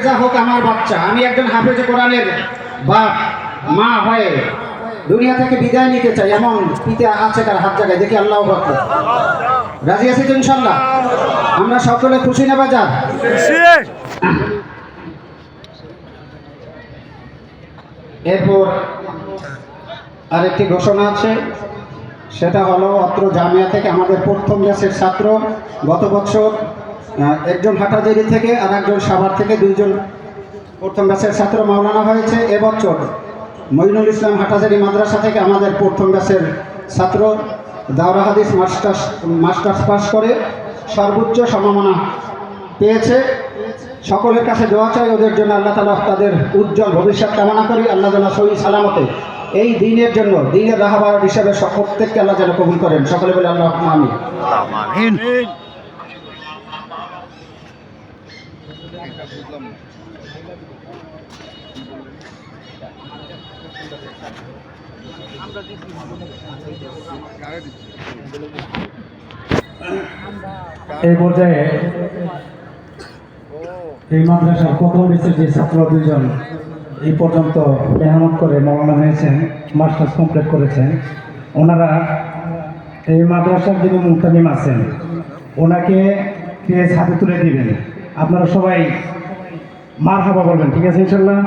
হাফেজা হোক আমার বাচ্চা, আমি একজন হাফেজ কোরআনের বাপ মা হয়ে দুনিয়া থেকে বিদায় নিতে চাই, এমন পিতা আছে কার হাত জায়গায় দেখি? আল্লাহ আকবার। রাজি আছি তো ইনশাল্লাহ? আমরা সকলে খুশি না বাজার? এরপর আরেকটি ঘোষণা আছে, সেটা হলো অত্র জামিয়া থেকে আমাদের প্রথম ব্যাচের ছাত্র, গত বছর একজন হাটাজারি থেকে আর একজন সাভার থেকে, দুইজন প্রথম ব্যাচের ছাত্র মাওলানা হয়েছে। এবছর মঈনুল ইসলাম হাটাজারি মাদ্রাসা থেকে আমাদের প্রথম ব্যাচের ছাত্র দাওরা হাদিস মাস্টার্স পাস করে সর্বোচ্চ সম্মাননা পেয়েছে। সকলের কাছে দোয়া চাই ওদের জন্য, আল্লাহ তাআলা তাদের উজ্জ্বল ভবিষ্যৎ কামনা করি। আল্লাহ যেন সহি সালামতে এই দিনের জন্য, দিনের রাহবার হিসাবে প্রত্যেককে আল্লাহ যেন কবুল করেন। সকলে বলে আল্লাহ আমিন। এই পর্যায়ে এই মাদ্রাসার প্রথম ব্যাচের যে ছাত্র দুইজন এই পর্যন্ত মেহনত করে মৌলানা হয়েছেন, মাস্টার্স কমপ্লিট করেছেন, ওনারা এই মাদ্রাসার যিনি মুহতামিম আছেন ওনাকে কেস হাতে তুলে দিবেন। আপনারা সবাই মারহাবা বলবেন, ঠিক আছে ইনশাল্লাহ?